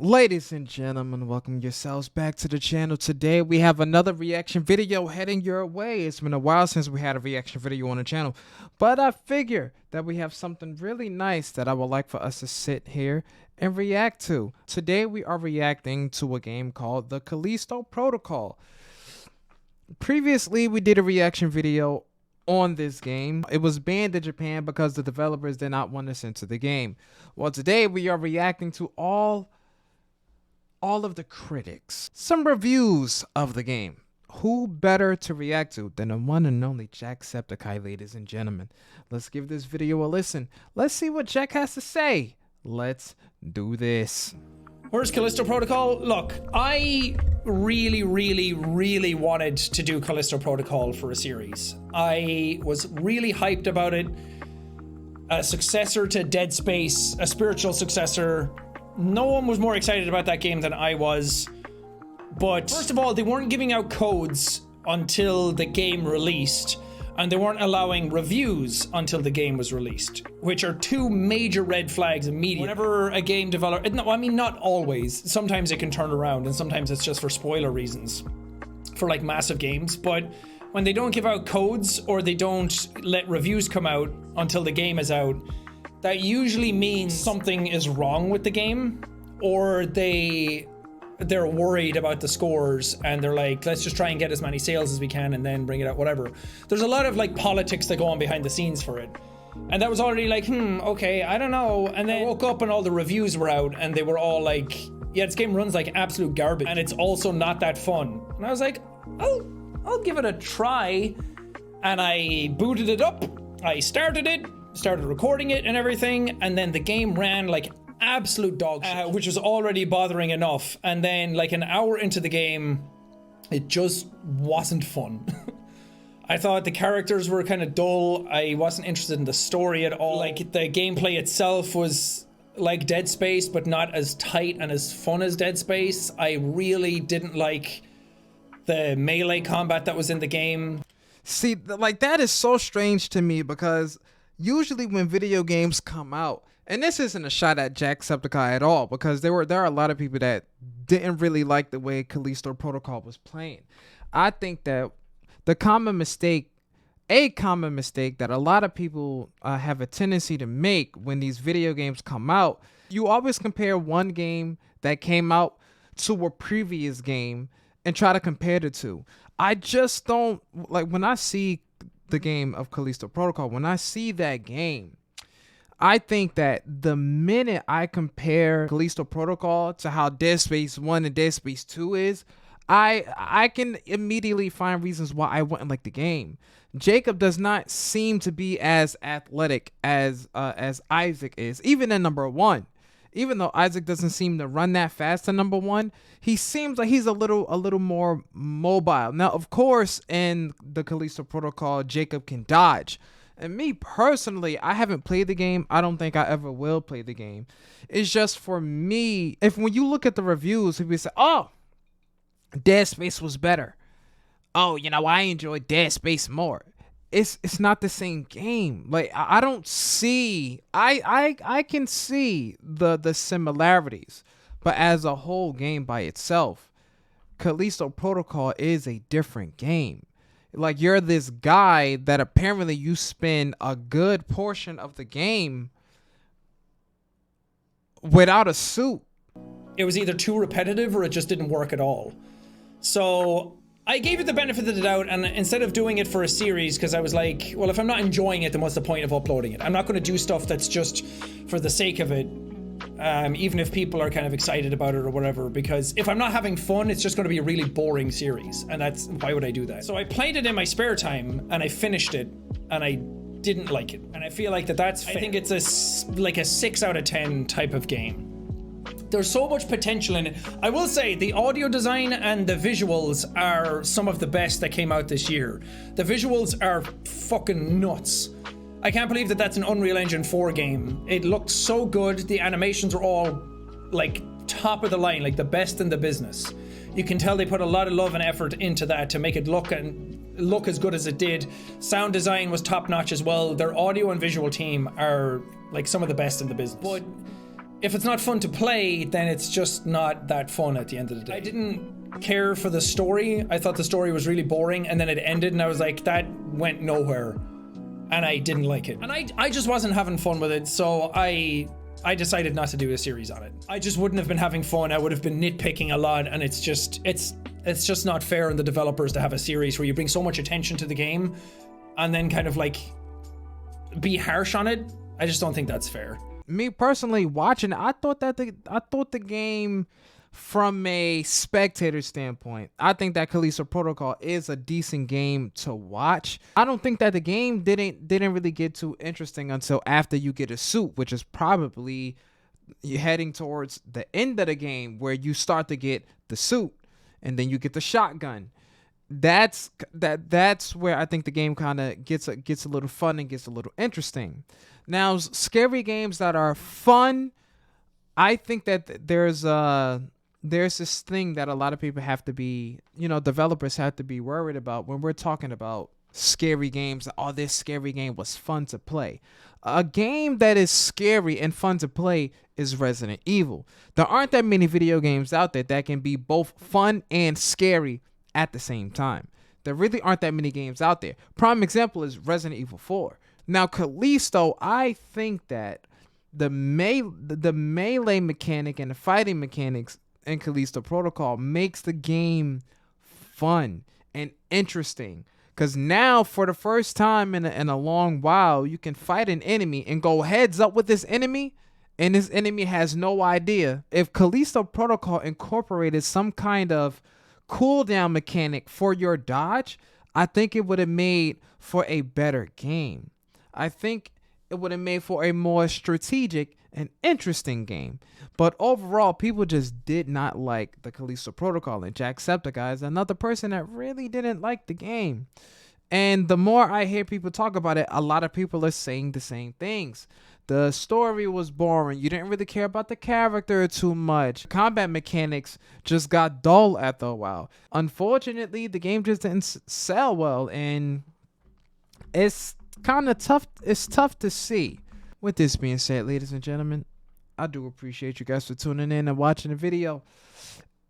Ladies and gentlemen, welcome yourselves back to the channel. Today we have another reaction video heading your way. It's been a while since we had a reaction video on the channel, but I figure that we have something really nice that I would like for us to sit here and react to. Today we are reacting to a game called the Callisto Protocol. Previously we did a reaction video on this game. It was banned in Japan because the developers did not want to censor the game. Well, today we are reacting to all of the critics, some reviews of the game. Who better to react to than the one and only Jacksepticeye, ladies and gentlemen. Let's give this video a listen. Let's see what Jack has to say. Let's do this. Where's Callisto Protocol? Look, I really wanted to do Callisto Protocol for a series. I was really hyped about it. A successor to Dead Space, a spiritual successor. No one was more excited about that game than I was. But first of all, they weren't giving out codes until the game released, and they weren't allowing reviews until the game was released, which are two major red flags immediately. Whenever a game developer, no, I mean, not always. Sometimes it can turn around, and sometimes it's just for spoiler reasons, for like massive games. But when they don't give out codes or they don't let reviews come out until the game is out, that usually means something is wrong with the game, or they're worried about the scores and they're like, let's just try and get as many sales as we can and then bring it out, whatever. There's a lot of like politics that go on behind the scenes for it. And that was already like, okay, I don't know. And then I woke up and all the reviews were out and they were all like, yeah, this game runs like absolute garbage and it's also not that fun. And I was like, I'll give it a try. And I booted it up. I started recording it and everything, and then the game ran like absolute dog shit, which was already bothering enough. And then like an hour into the game, it just wasn't fun. I thought the characters were kind of dull. I wasn't interested in the story at all. Like the gameplay itself was like Dead Space, but not as tight and as fun as Dead Space. I really didn't like the melee combat that was in the game. See, like that is so strange to me because usually when video games come out, and this isn't a shot at Jacksepticeye at all, because there are a lot of people that didn't really like the way Callisto Protocol was playing. I think that a common mistake that a lot of people have a tendency to make when these video games come out, you always compare one game that came out to a previous game and try to compare the two. I just don't like when I see the game of Callisto Protocol. When I see that game, I think that the minute I compare Callisto Protocol to how Dead Space 1 and Dead Space 2 is, I can immediately find reasons why I wouldn't like the game. Jacob does not seem to be as athletic as Isaac is, even in number 1. Even though Isaac doesn't seem to run that fast in number 1, he seems like he's a little more mobile. Now, of course, in the Callisto Protocol, Jacob can dodge. And me personally, I haven't played the game. I don't think I ever will play the game. It's just for me, when you look at the reviews, people say, oh, Dead Space was better. Oh, you know, I enjoyed Dead Space more. It's not the same game. Like I don't see, I can see the similarities, but as a whole game by itself, Callisto Protocol is a different game. Like you're this guy that apparently you spend a good portion of the game without a suit. It was either too repetitive or it just didn't work at all. So I gave it the benefit of the doubt, and instead of doing it for a series, because I was like, well, if I'm not enjoying it, then what's the point of uploading it? I'm not going to do stuff that's just for the sake of it, even if people are kind of excited about it or whatever, because if I'm not having fun, it's just going to be a really boring series, and why would I do that? So I played it in my spare time, and I finished it, and I didn't like it, and I feel like that's fair. I think it's like a 6 out of 10 type of game. There's so much potential in it. I will say the audio design and the visuals are some of the best that came out this year. The visuals are fucking nuts. I can't believe that that's an Unreal Engine 4 game. It looked so good. The animations are all like top of the line, like the best in the business. You can tell they put a lot of love and effort into that to make it look as good as it did. Sound design was top notch as well. Their audio and visual team are like some of the best in the business. But if it's not fun to play, then it's just not that fun at the end of the day. I didn't care for the story. I thought the story was really boring, and then it ended and I was like, that went nowhere. And I didn't like it. And I just wasn't having fun with it, so I decided not to do a series on it. I just wouldn't have been having fun. I would have been nitpicking a lot, and it's just not fair on the developers to have a series where you bring so much attention to the game and then kind of like be harsh on it. I just don't think that's fair. Me personally, watching it, I thought the game, from a spectator standpoint, I think that Callisto Protocol is a decent game to watch. I don't think that the game didn't really get too interesting until after you get a suit, which is probably you're heading towards the end of the game where you start to get the suit and then you get the shotgun. That's where I think the game kind of gets a little fun and gets a little interesting. Now, scary games that are fun, I think that there's this thing that a lot of people have to be, developers have to be worried about when we're talking about scary games. Oh, this scary game was fun to play. A game that is scary and fun to play is Resident Evil. There aren't that many video games out there that can be both fun and scary at the same time. There really aren't that many games out there. Prime example is Resident Evil 4. Now, Callisto, I think that the melee mechanic and the fighting mechanics in Callisto Protocol makes the game fun and interesting. Because now, for the first time in a long while, you can fight an enemy and go heads up with this enemy, and this enemy has no idea. If Callisto Protocol incorporated some kind of cooldown mechanic for your dodge, I think it would have made for a better game. I think it would have made for a more strategic and interesting game. But overall, people just did not like the Callisto Protocol, and Jacksepticeye is another person that really didn't like the game. And the more I hear people talk about it, a lot of people are saying the same things. The story was boring. You didn't really care about the character too much. Combat mechanics just got dull after a while. Unfortunately, the game just didn't sell well, and it's kind of tough. It's tough to see. With this being said, ladies and gentlemen, I do appreciate you guys for tuning in and watching the video.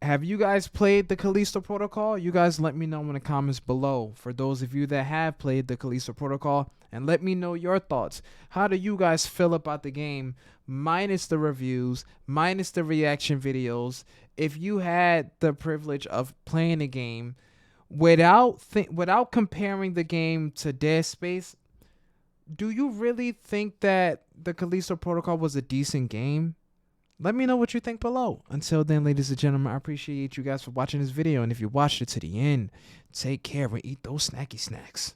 Have you guys played the Callisto Protocol? You guys let me know in the comments below. For those of you that have played the Callisto Protocol, and let me know your thoughts. How do you guys feel about the game, minus the reviews, minus the reaction videos? If you had the privilege of playing the game without comparing the game to Dead Space, do you really think that the Callisto Protocol was a decent game? Let me know what you think below. Until then, ladies and gentlemen, I appreciate you guys for watching this video. And if you watched it to the end, take care and eat those snacky snacks.